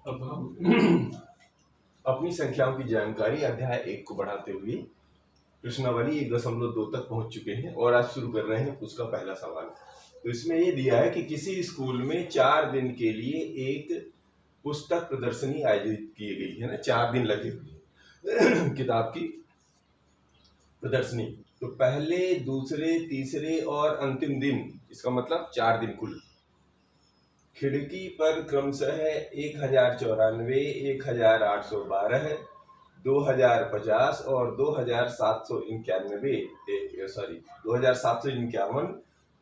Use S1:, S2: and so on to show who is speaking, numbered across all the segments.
S1: अब हम अपनी संख्याओं की जानकारी अध्याय 1 को बढ़ाते हुए प्रश्नावली 1.2 तक पहुंच चुके हैं और आज शुरू कर रहे हैं उसका पहला सवाल। तो इसमें ये दिया है कि किसी स्कूल में 4 दिन के लिए एक पुस्तक प्रदर्शनी आयोजित की गई है ना, 4 दिन लगे हुए किताब की प्रदर्शनी। तो पहले, दूसरे, तीसरे और अंतिम दिन, इसका मतलब 4 दिन कुल। खिड़की पर क्रमशः 1094, 1812, 2050 और 2751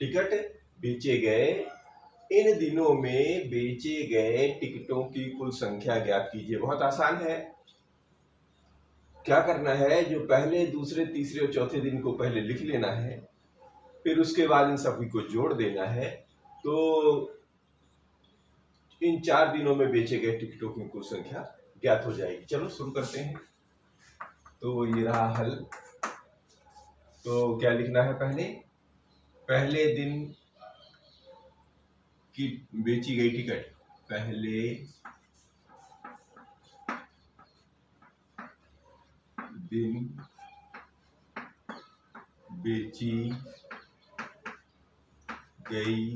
S1: टिकट बेचे गए। इन दिनों में बेचे गए टिकटों की कुल संख्या ज्ञात कीजिए। बहुत आसान है। क्या करना है, जो पहले, दूसरे, तीसरे और चौथे दिन को पहले लिख लेना है, फिर उसके बाद इन सभी को जोड़ देना है। तो इन 4 दिनों में बेचे गए टिकटों की कुल संख्या ज्ञात हो जाएगी। चलो शुरू करते हैं। तो ये रहा हल। तो क्या लिखना है, पहले दिन की बेची गई टिकट, पहले दिन बेची गई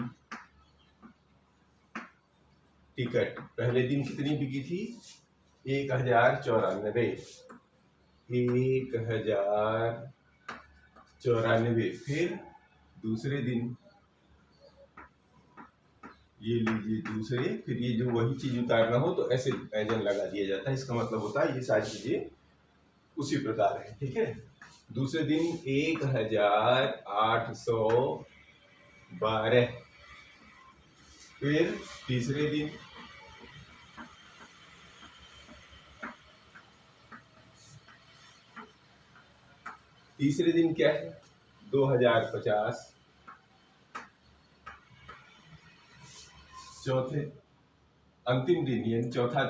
S1: टिकट, पहले दिन कितनी बिकी थी? 1094, 1094। फिर दूसरे दिन, ये लीजिए दूसरे, फिर ये जो वही चीज उतारना हो तो ऐसे पैजन लगा दिया जाता है। इसका मतलब होता है ये सारी चीजें उसी प्रकार है। ठीक है। दूसरे दिन 1812। फिर तीसरे दिन क्या है? 2050। चौथे अंतिम दिन, यानी चौथा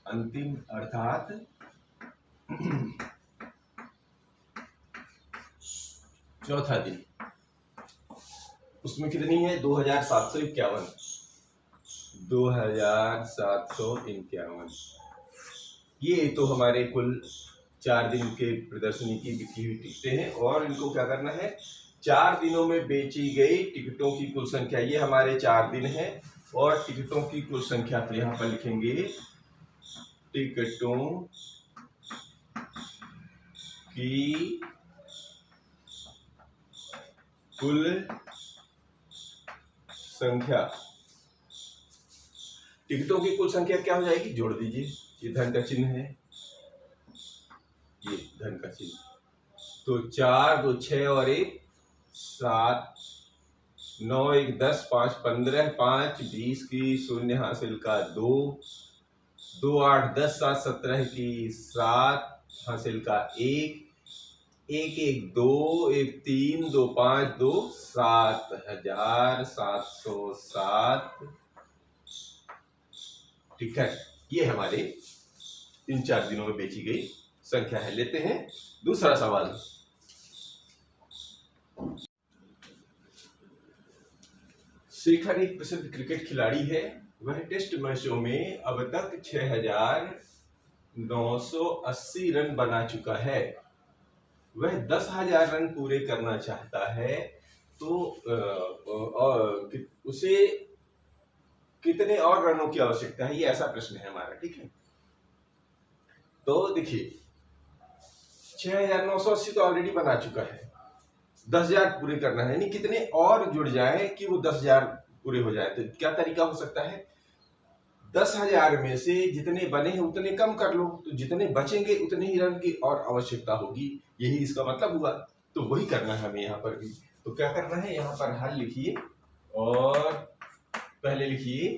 S1: अंतिम अर्थात चौथा दिन, उसमें कितनी है? 2751। 2751। ये तो हमारे कुल 4 दिन के प्रदर्शनी की बिकी हुई टिकटें हैं। और इनको क्या करना है, 4 दिनों में बेची गई टिकटों की कुल संख्या, ये हमारे 4 दिन है। और टिकटों की कुल संख्या तो यहाँ पर लिखेंगे, टिकटों की कुल संख्या, टिकटों की कुल संख्या क्या हो जाएगी? जोड़ दीजिए। ये धन का चिन्ह है, ये धन का चिन्ह। तो 4, 2, 6 और 1 7, 9, 1, 10, 5, 15, 5, 20 की शून्य हासिल का 2, 2, 8, 10, 7, 17 की 7 हासिल का 1, 1, 1, 2, 1, 3, 2, 5, 2, 7707 टिकट। ये हमारे इन 4 दिनों में बेची गई संख्या है। लेते हैं दूसरा सवाल। शेखर एक प्रसिद्ध क्रिकेट खिलाड़ी है। वह टेस्ट मैचों में अब तक 6980 रन बना चुका है। वह 10,000 रन पूरे करना चाहता है, तो उसे कितने और रनों की आवश्यकता है? ये ऐसा प्रश्न है हमारा। ठीक है। तो देखिए, 6980 तो ऑलरेडी बना चुका है, 10,000 पूरे करना है, यानी कितने और जुड़ जाए कि वो 10,000 पूरे हो जाए। तो क्या तरीका हो सकता है? 10,000 में से जितने बने हैं उतने कम कर लो, तो जितने बचेंगे उतने ही रन की और आवश्यकता होगी। यही इसका मतलब हुआ। तो वही करना है हमें यहाँ पर भी। तो क्या करना है, यहाँ पर हल लिखिए और पहले लिखिए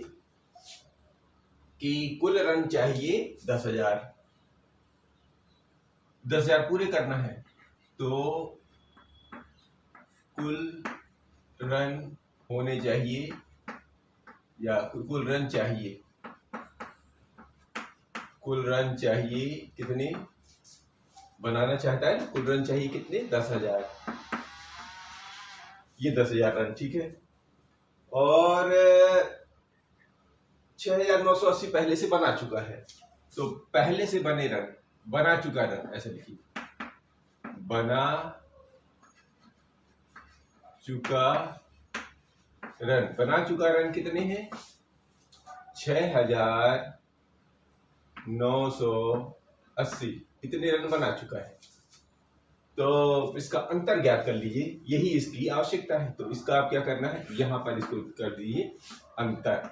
S1: कि कुल रन चाहिए 10,000, 10,000 पूरे करना है। तो कुल रन होने चाहिए, या कुल रन चाहिए, कुल रन चाहिए कितने बनाना चाहता है? कुल रन चाहिए कितने? 10,000। ये 10,000 रन। ठीक है। और 6980 पहले से बना चुका है, तो पहले से बने रन, बना चुका रन ऐसे लिखिए, बना चुका रन। बना चुका रन कितने हैं? 6980 इतने रन बना चुका है। तो इसका अंतर ज्ञात कर लीजिए, यही इसकी आवश्यकता है। तो इसका आप क्या करना है, यहां पर इसको कर दीजिए अंतर।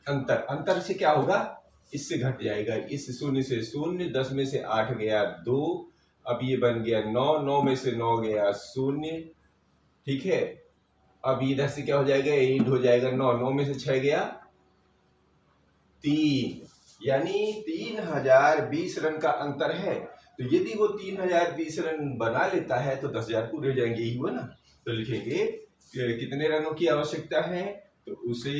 S1: अंतर अंतर से क्या होगा, इससे घट जाएगा, इस 0 से 0, 10 में से 8 गया 2, अब ये बन गया 9, 9 में से 9 गया 0, ठीक है। अब इधर से क्या हो जाएगा, 8 हो जाएगा 9, 9 में से 6 गया 3, यानी 3020 रन का अंतर है। तो यदि वो 3020 रन बना लेता है तो 10,000 पूरे हो जाएंगे, यही हुआ ना। तो लिखेंगे कितने रनों की आवश्यकता है, तो उसे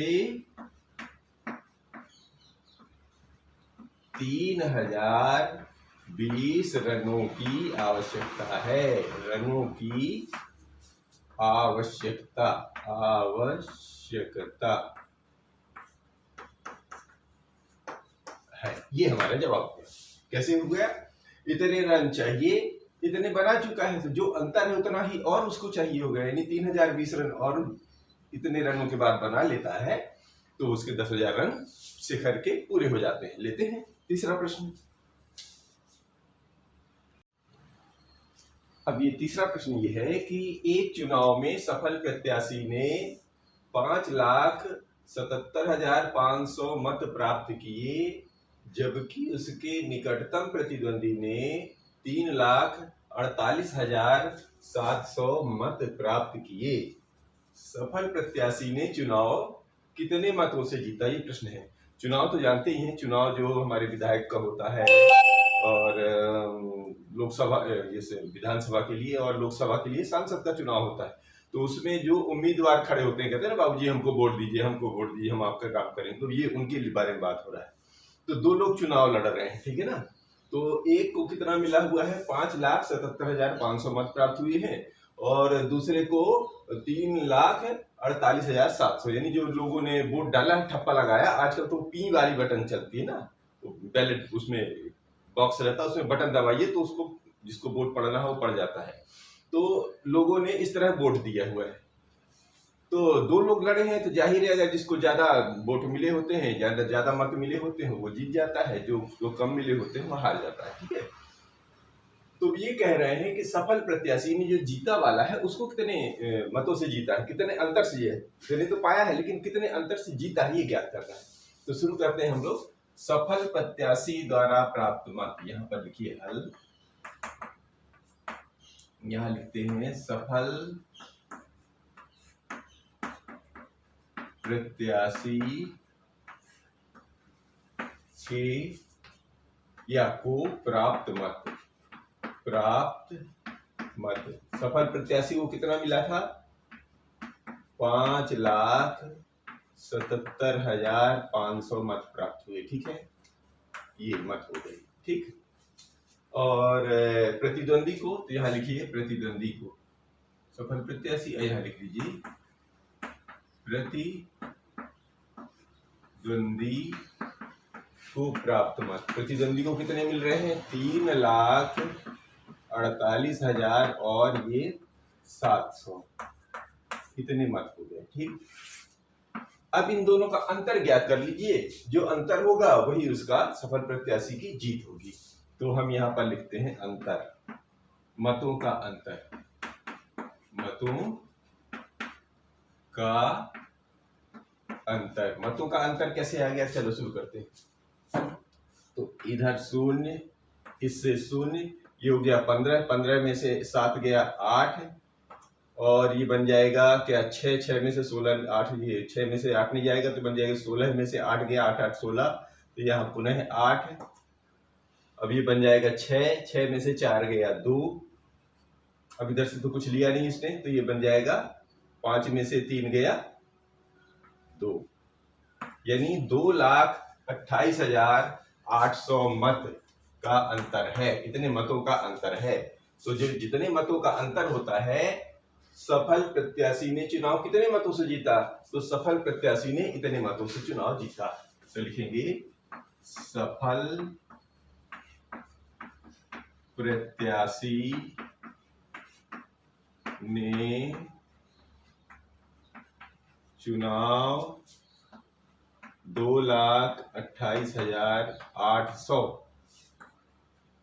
S1: 3020 रनों की आवश्यकता है, रनों की आवश्यकता है। ये हमारा जवाब है। कैसे हो गया, इतने रन चाहिए, इतने बना चुका है, तो जो अंतर है उतना ही और उसको चाहिए होगा, यानी 3020 रन और इतने रनों के बाद बना लेता है तो उसके 10,000 रन शिखर के पूरे हो जाते हैं। लेते हैं तीसरा प्रश्न। अब ये तीसरा प्रश्न ये है कि एक चुनाव में सफल प्रत्याशी ने 5,77,500 मत प्राप्त किए, जबकि उसके निकटतम प्रतिद्वंदी ने 3,48,700 मत प्राप्त किए। सफल प्रत्याशी ने चुनाव कितने मतों से जीता, ये प्रश्न है। चुनाव तो जानते ही हैं, चुनाव जो हमारे विधायक का होता है और लोकसभा, जैसे विधानसभा के लिए और लोकसभा के लिए सांसद का चुनाव होता है। तो उसमें जो उम्मीदवार खड़े होते हैं, कहते हैं ना बाबूजी हमको वोट दीजिए, हमको वोट दीजिए, हम आपका काम करेंगे, तो ये उनके बारे में बात हो रहा है। तो दो लोग चुनाव लड़ रहे हैं, ठीक है ना। तो एक को कितना मिला हुआ है, 5,77,500 मत प्राप्त हुए हैं और दूसरे को 3,48,700, यानी जो लोगों ने वोट डाला है, ठप्पा लगाया। आजकल तो पी वाली बटन चलती है ना, तो बैलेट उसमें बॉक्स रहता है, उसमें बटन दबाइए तो उसको जिसको वोट पड़ना है वो पड़ जाता है। तो लोगों ने इस तरह वोट दिया हुआ है। तो दो लोग लड़े हैं, तो जाहिर है अगर जिसको ज्यादा वोट मिले होते हैं, ज्यादा मत मिले होते हैं, वो जीत जाता है, जो कम मिले होते हैं वो हार जाता है, ठीक है। तो ये कह रहे हैं कि सफल प्रत्याशी ने जो जीता वाला है उसको कितने मतों से जीता है, कितने अंतर से, कितने तो पाया है लेकिन कितने अंतर से जीता है, ये ज्ञात करना है। तो शुरू करते हैं हम लोग। सफल प्रत्याशी द्वारा प्राप्त मत, यहाँ पर लिखिए हल, यहाँ लिखते हैं सफल प्रत्याशी के या को प्राप्त मत। सफल प्रत्याशी को कितना मिला था, 5,77,500 मत प्राप्त हुए, ठीक है, ये मत हो गई, ठीक। और प्रतिद्वंदी को, तो यहाँ लिखिए प्रतिद्वंदी को, सफल प्रत्याशी यहाँ लिख लीजिए प्रतिद्वंदी को प्राप्त मत। प्रतिद्वंदी को कितने मिल रहे हैं, 3,48,000 और ये 700, इतने मत हो गए, ठीक। अब इन दोनों का अंतर ज्ञात कर लीजिए, जो अंतर होगा वही उसका सफल प्रत्याशी की जीत होगी। तो हम यहाँ पर लिखते हैं अंतर, मतों का अंतर, मतों का अंतर। मतों का अंतर कैसे आ गया, चलो शुरू करते हैं। तो इधर 0, इससे 0, ये हो गया 15, 15 में से 7 गया 8, और ये बन जाएगा क्या 6, 6 में से 16, 8, ये 6 में से 8 नहीं जाएगा तो बन जाएगा 16 में से 8 गया 8, 8, 16, तो यहाँ पुनः 8, अब ये बन जाएगा 6, 6 में से 4 गया 2, अब इधर से तो कुछ लिया नहीं इसने, तो ये बन जाएगा 5 में से 3 गया 2, यानी 2,28,800 मत का अंतर है, इतने मतों का अंतर है। तो जो जितने मतों का अंतर होता है सफल प्रत्याशी ने चुनाव कितने मतों से जीता, तो सफल प्रत्याशी ने इतने मतों से चुनाव जीता। तो लिखेंगे सफल प्रत्याशी ने चुनाव 2,28,800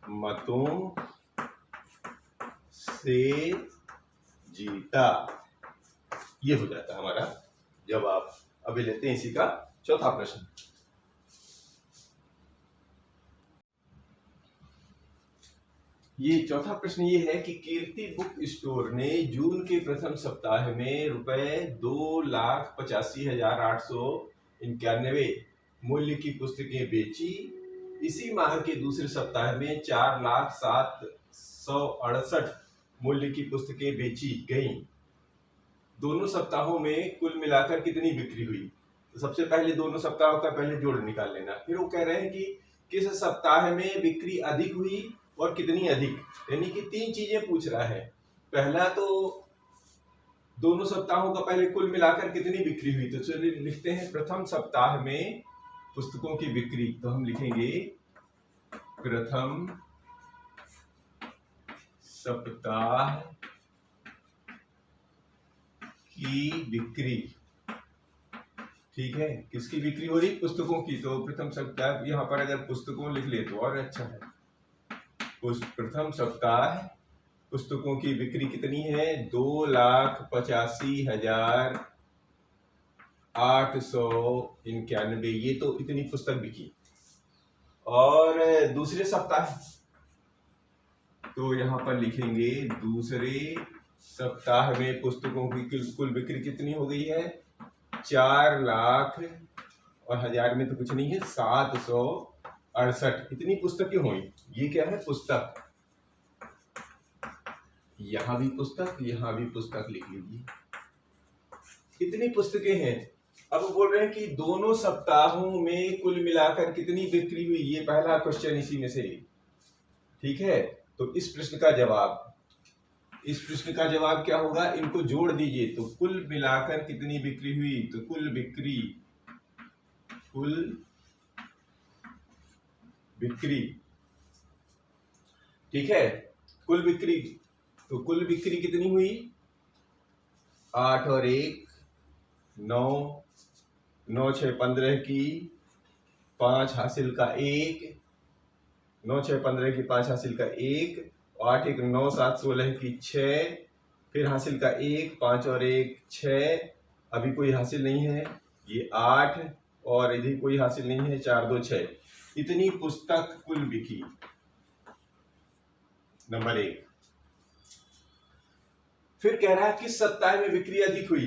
S1: मतों से जीता। ये हो जाता है हमारा जवाब। अभी लेते हैं इसी का चौथा प्रश्न। ये चौथा प्रश्न ये है कि कीर्ति बुक स्टोर ने जून के प्रथम सप्ताह में ₹2,85,891 मूल्य की पुस्तकें बेची। इसी माह के दूसरे सप्ताह में 4,07,168 मूल्य की पुस्तकें बेची गईं। दोनों सप्ताहों में कुल मिलाकर कितनी बिक्री हुई? तो सबसे पहले दोनों सप्ताहों का पहले जोड़ निकाल लेना। फिर वो कह रहे हैं कि किस सप्ताह में बिक्री अधिक हुई और कितनी अधिक, यानी कि तीन चीजें पूछ रहा है। पहला तो दोनों सप्ताहों का पहले कुल मिलाकर कितनी बिक्री हुई, तो चलिए लिखते हैं प्रथम सप्ताह में पुस्तकों की बिक्री। तो हम लिखेंगे प्रथम सप्ताह की बिक्री। ठीक है, किसकी बिक्री हो रही? पुस्तकों की। तो प्रथम सप्ताह, यहाँ पर अगर पुस्तकों लिख ले तो और अच्छा है। उस प्रथम सप्ताह पुस्तकों की बिक्री कितनी है? 2,85,891। ये तो इतनी पुस्तक बिकी। और दूसरे सप्ताह, तो यहाँ पर लिखेंगे दूसरे सप्ताह में पुस्तकों की कुल बिक्री कितनी हो गई है? 4 लाख, और हजार में तो कुछ नहीं है, 768 इतनी पुस्तकें हुई। ये क्या है? पुस्तक। यहां भी पुस्तक, यहां भी पुस्तक लिख लीजिए। इतनी पुस्तकें हैं। अब बोल रहे हैं कि दोनों सप्ताहों में कुल मिलाकर कितनी बिक्री हुई। ये पहला क्वेश्चन इसी में से। ठीक है, तो इस प्रश्न का जवाब क्या होगा? इनको जोड़ दीजिए। तो कुल मिलाकर कितनी बिक्री हुई, तो कुल बिक्री, ठीक है, कुल बिक्री। तो कुल बिक्री कितनी हुई? 8 और 1 9, 9 6 15 की 5 हासिल का 1, 9 6 15 की 5 हासिल का 1, 8 1 9 7 16 की 6, फिर हासिल का 1, 5 और 1 6, अभी कोई हासिल नहीं है, ये 8, और इधर कोई हासिल नहीं है, 4 2 6। इतनी पुस्तक कुल बिकी। नंबर 1। फिर कह रहा है किस सप्ताह में बिक्री अधिक हुई।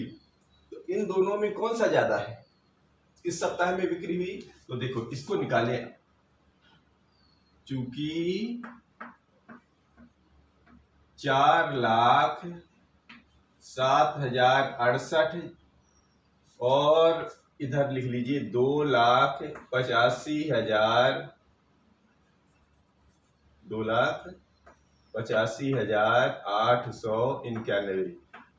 S1: तो इन दोनों में कौन सा ज्यादा है? किस सप्ताह में बिक्री हुई? तो देखो इसको निकालें। चूंकि 4,07,068 और इधर लिख लीजिए 2,85,891।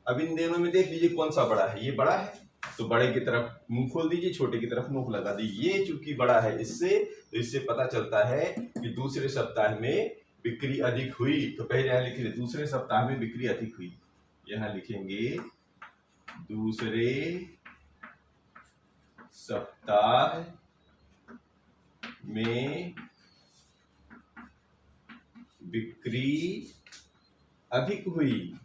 S1: अब इन दोनों में देख लीजिए कौन सा बड़ा है। ये बड़ा है, तो बड़े की तरफ मुंह खोल दीजिए, छोटे की तरफ मुंह लगा दीजिए। ये चूंकि बड़ा है इससे, तो इससे पता चलता है कि दूसरे सप्ताह में बिक्री अधिक हुई। तो पहले यहाँ लिख लीजिए दूसरे सप्ताह में बिक्री अधिक हुई। यहाँ लिखेंगे दूसरे सप्ताह में बिक्री अधिक हुई।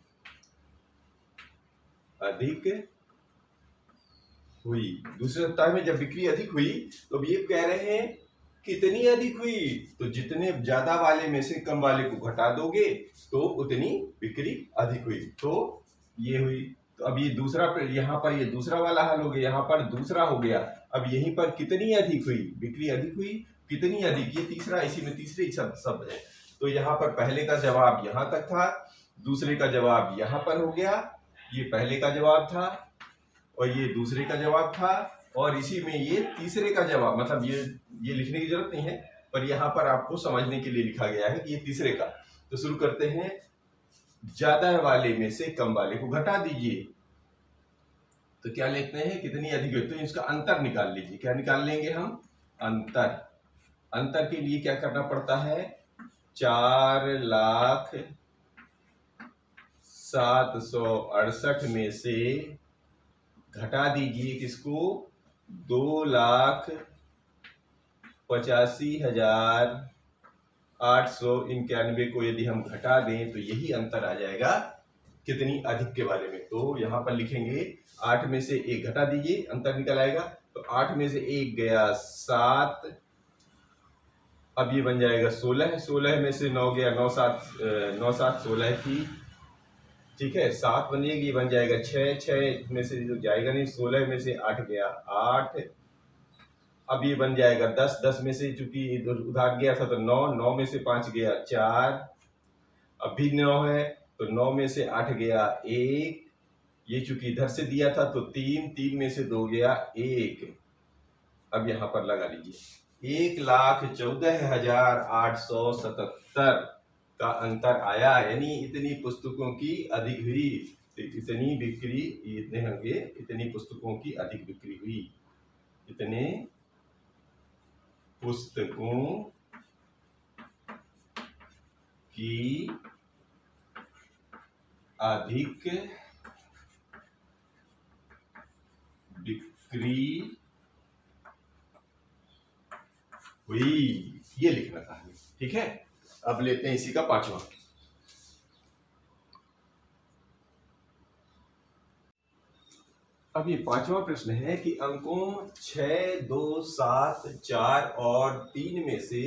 S1: दूसरे सप्ताह में जब बिक्री अधिक हुई, तो अब ये कह रहे हैं कितनी अधिक हुई। तो जितने ज्यादा वाले में से कम वाले को घटा दोगे तो उतनी बिक्री अधिक हुई। तो ये हुई। तो अब ये दूसरा, यहाँ पर ये दूसरा वाला हल हो गया, यहाँ पर दूसरा हो गया। अब यहीं पर कितनी अधिक हुई, बिक्री अधिक हुई, कितनी अधिक, ये तीसरा, इसी में तीसरे शब्द है। तो यहाँ पर पहले का जवाब यहाँ तक था, दूसरे का जवाब यहाँ पर हो गया। ये पहले का जवाब था और ये दूसरे का जवाब था, और इसी में ये तीसरे का जवाब, मतलब ये लिखने की जरूरत नहीं है, पर यहाँ पर आपको समझने के लिए लिखा गया है कि ये तीसरे का। तो शुरू करते हैं। ज्यादा वाले में से कम वाले को घटा दीजिए। तो क्या लिखते हैं, कितनी अधिक है, तो इसका अंतर निकाल लीजिए। क्या निकाल लेंगे हम, अंतर। अंतर के लिए क्या करना पड़ता है, 4,07,68 में से घटा दीजिए किसको, 2,85,891 को यदि हम घटा दें तो यही अंतर आ जाएगा कितनी अधिक के बारे में। तो यहां पर लिखेंगे 8 में से 1 घटा दीजिए, अंतर निकल आएगा। तो 8 में से 1 गया 7, अब ये बन जाएगा 16, 16 में से 9 गया 9 7 16 की, ठीक है, 7 बनेगी, ये बन जाएगा 6, 6 में से जो जाएगा नहीं, 16 में से 8 गया 8, अब ये बन जाएगा 10, 10 में से चूंकि उधार गया था तो 9, 9 में से 5 गया 4, अब भी 9 है तो 9 में से 8 गया 1, ये चूंकि इधर से दिया था तो 3, 3 में से 2 गया 1। अब यहां पर लगा लीजिए, 1,14,877 का अंतर आया, यानी इतनी पुस्तकों की अधिक हुई, इतनी बिक्री, इतने होंगे, इतनी पुस्तकों की अधिक बिक्री हुई, इतने पुस्तकों की अधिक बिक्री हुई, ये लिखना था हमें, ठीक है। अब लेते हैं इसी का 5वां। अब ये 5वां प्रश्न है कि अंकों 6, 2, 7, 4 और 3 में से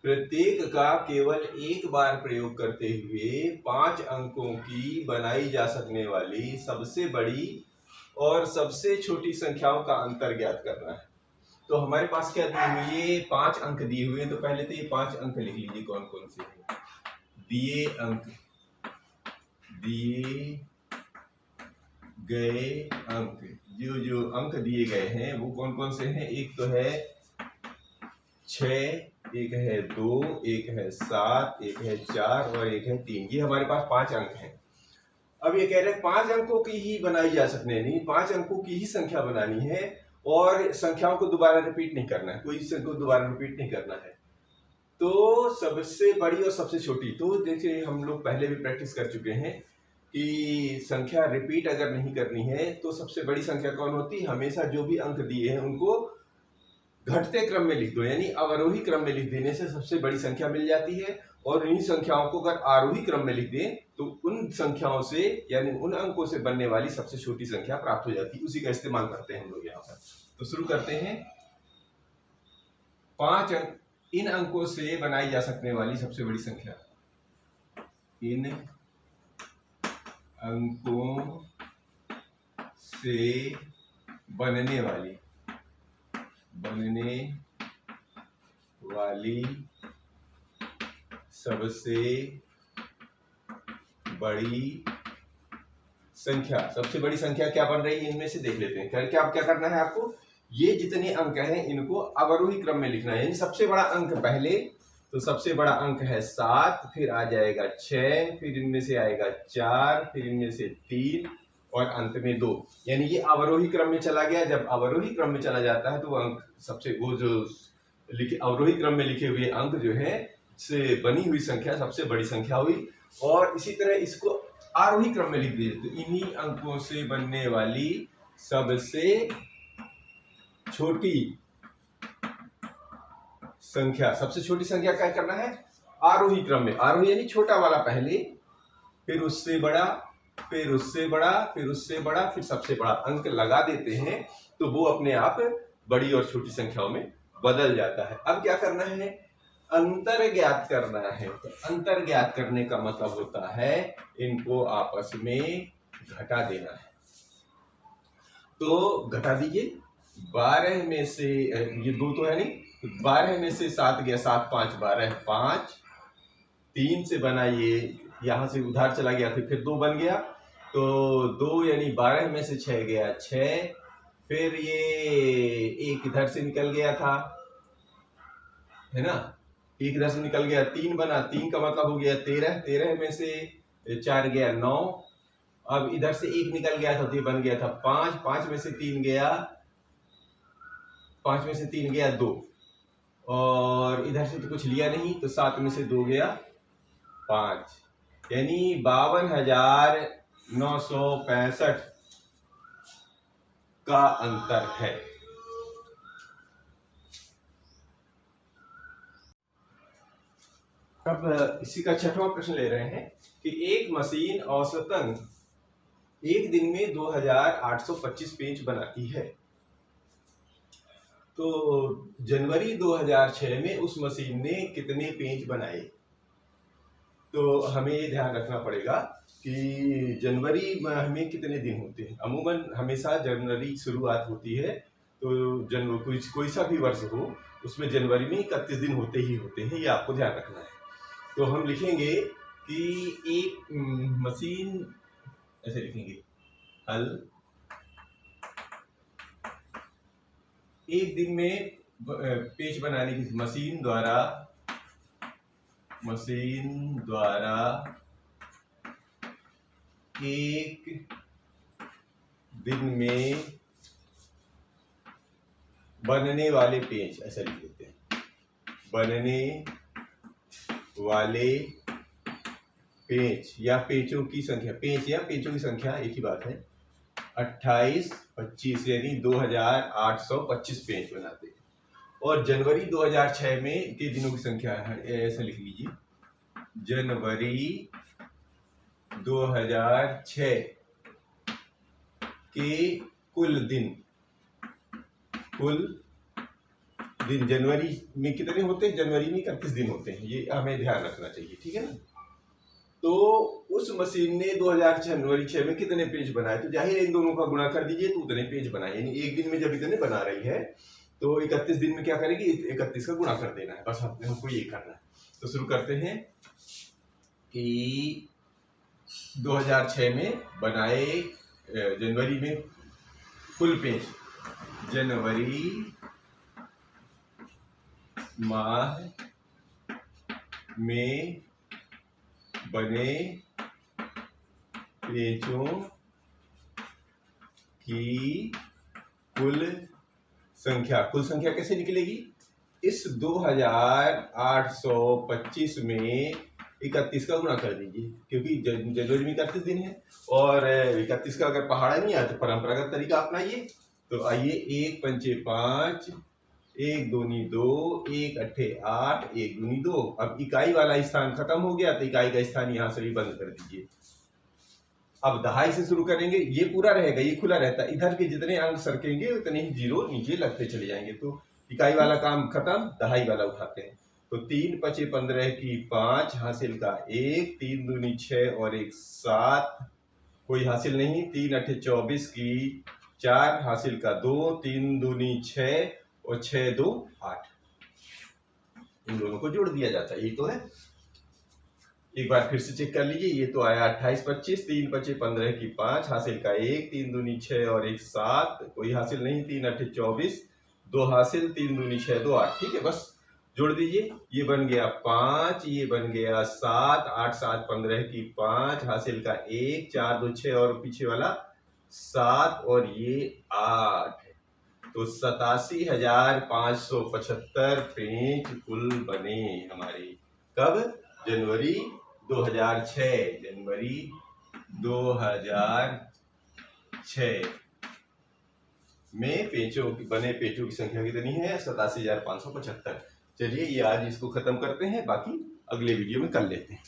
S1: प्रत्येक का केवल एक बार प्रयोग करते हुए 5 अंकों की बनाई जा सकने वाली सबसे बड़ी और सबसे छोटी संख्याओं का अंतर ज्ञात करना है। तो हमारे पास क्या दिए हुए, ये 5 अंक दिए हुए हैं, तो पहले तो ये 5 अंक लिख लीजिए कौन कौन से हैं। दिए अंक, दिए गए अंक, जो जो अंक दिए गए हैं वो कौन कौन से हैं, एक तो है 6, एक है 2, एक है 7, एक है 4 और एक है 3, ये हमारे पास 5 अंक हैं। अब ये कह रहे हैं 5 अंकों की ही बनाई जा सकने, नहीं 5 अंकों की ही संख्या बनानी है और संख्याओं को दोबारा रिपीट नहीं करना है, कोई संख्या को दोबारा रिपीट नहीं करना है। तो सबसे बड़ी और सबसे छोटी, तो देखिए हम लोग पहले भी प्रैक्टिस कर चुके हैं कि संख्या रिपीट अगर नहीं करनी है तो सबसे बड़ी संख्या कौन होती है, हमेशा जो भी अंक दिए हैं उनको घटते क्रम में लिख दो, यानी अवरोही क्रम में लिख देने से सबसे बड़ी संख्या मिल जाती है। और इन्हीं संख्याओं को अगर आरोही क्रम में लिख दें तो उन संख्याओं से, यानी उन अंकों से बनने वाली सबसे छोटी संख्या प्राप्त हो जाती है। उसी का इस्तेमाल करते हैं हम लोग यहाँ पर। तो शुरू करते हैं। 5 अंक, इन अंकों से बनाई जा सकने वाली सबसे बड़ी संख्या, इन अंकों से बनने वाली सबसे बड़ी संख्या, सबसे बड़ी संख्या क्या बन रही है इनमें से देख लेते हैं। क्या क्या करना है आपको, ये जितने अंक हैं इनको अवरोही क्रम में लिखना है, यानी सबसे बड़ा अंक पहले, तो सबसे बड़ा अंक है 7, फिर आ जाएगा 6, फिर इनमें से आएगा 4, फिर इनमें से 3 और अंत में 2, यानी ये अवरोही क्रम में चला गया। जब अवरोही क्रम में चला जाता है तो अंक सबसे, वो जो अवरोही क्रम में लिखे हुए अंक जो है से बनी हुई संख्या सबसे बड़ी संख्या हुई। और इसी तरह इसको आरोही क्रम में लिख दीजिए, तो इन्हीं अंकों से बनने वाली सबसे छोटी संख्या, सबसे छोटी संख्या क्या करना है, आरोही क्रम में, आरोही यानी छोटा वाला पहले, फिर उससे बड़ा, फिर उससे बड़ा, फिर उससे बड़ा, फिर सबसे बड़ा अंक लगा देते हैं तो वो अपने आप बड़ी और छोटी संख्याओं में बदल जाता है। अब क्या करना है, अंतर ज्ञात करना है। तो अंतर ज्ञात करने का मतलब होता है इनको आपस में घटा देना है। तो घटा दीजिए, 12 में से ये 2 तो है नहीं, तो 12 में से 7 गया, 7 5 12, 5, 3 से बना, ये यहाँ से उधार चला गया तो फिर 2 बन गया, तो 2 यानी 12 में से 6 गया 6, फिर ये एक इधर से निकल गया था, है ना, एक इधर से निकल गया, 3 बना, 3 का मतलब हो गया 13, 13 में से 4 गया 9, अब इधर से 1 निकल गया था तो ये बन गया था 5, 5 में से 3 गया, 5 में से 3 गया 2, और इधर से तो कुछ लिया नहीं तो 7 में से 2 गया 5, यानी 52,965 का अंतर है। अब इसी का 6वां प्रश्न ले रहे हैं कि एक मशीन औसतन एक दिन में 2,825 पेंच बनाती है, तो जनवरी 2006 में उस मशीन ने कितने पेंच बनाए। तो हमें ये ध्यान रखना पड़ेगा कि जनवरी में कितने दिन होते हैं। अमूमन हमेशा जनवरी शुरुआत होती है, तो जनवरी कोई सा भी वर्ष हो उसमें जनवरी में 31 दिन होते ही होते हैं, ये आपको ध्यान रखना है। तो हम लिखेंगे कि एक मशीन, ऐसे लिखेंगे हल, एक दिन में पेंच बनाने की मशीन द्वारा एक दिन में बनने वाले पेंच, ऐसा लिख लेते हैं, बनने वाले पेंच या पेंचों की संख्या, पेंच या पेंचों की संख्या एक ही बात है, 28, 25 यानी 2,825 पेंच बनाते हैं। और जनवरी 2006 में के दिनों की संख्या है, ऐसा लिख लीजिए, जनवरी 2006 के कुल दिन जनवरी में कितने होते हैं, जनवरी में 31 दिन होते हैं, ये हमें ध्यान रखना चाहिए, ठीक है ना। तो उस मशीन ने 2006 जनवरी 6 में कितने पेज बनाए, तो जाहिर है इन दोनों का गुणा कर दीजिए तो उतने पेज बनाए, यानी एक दिन में जब इतने बना रही है तो 31 दिन में क्या करेगी, 31 का गुणा कर देना है, बस हमको ये करना है। तो शुरू करते हैं कि 2006 में बनाए जनवरी में कुल पेज, जनवरी माह में बने पेजों की कुल संख्या कैसे निकलेगी, इस 2,825 में 31 का गुणा कर दीजिए, क्योंकि जनवरी में 31 दिन है और 31 का अगर पहाड़ा नहीं आया तो परंपरागत तरीका अपनाइए। तो आइए, 1 पंचे 5, 1 दूनी 2, 1 अट्ठे 8, 1 दूनी 2। अब इकाई वाला स्थान खत्म हो गया तो इकाई का स्थान यहाँ से भी बंद कर दीजिए। अब दहाई से शुरू करेंगे, ये पूरा रहेगा, ये खुला रहता है, इधर के जितने अंक सरकेंगे उतने ही जीरो नीचे लगते चले जाएंगे। तो इकाई वाला काम खत्म, दहाई वाला उठाते हैं। तो 3 पचे 15 की 5 हासिल का 1, 3 दूनी 6 और 1 7, कोई हासिल नहीं। 3 अट्ठे 24 की 4 हासिल का 2, 3 दूनी 6 और 6 2 8, इन दोनों को जोड़ दिया जाता है, यही तो है। एक बार फिर से चेक कर लीजिए, ये तो आया 28 25, 3 पचे 15 की 5 हासिल का 1, 3 दूनी 6 और 1 7, कोई हासिल नहीं। 3 अट्ठे 24, 2 हासिल, 3 दूनी 6 2 8, ठीक है, बस जोड़ दीजिए। ये बन गया 5, ये बन गया 7, 8 7 15 की 5 हासिल का 1, 4 2 6 और पीछे वाला 7 और ये 8, तो 87,575 पेंच कुल बने हमारे। कब? जनवरी 2006, जनवरी 2006 में बने पेचों की संख्या कितनी है? 87,575। चलिए, ये आज इसको खत्म करते हैं, बाकी अगले वीडियो में कर लेते हैं।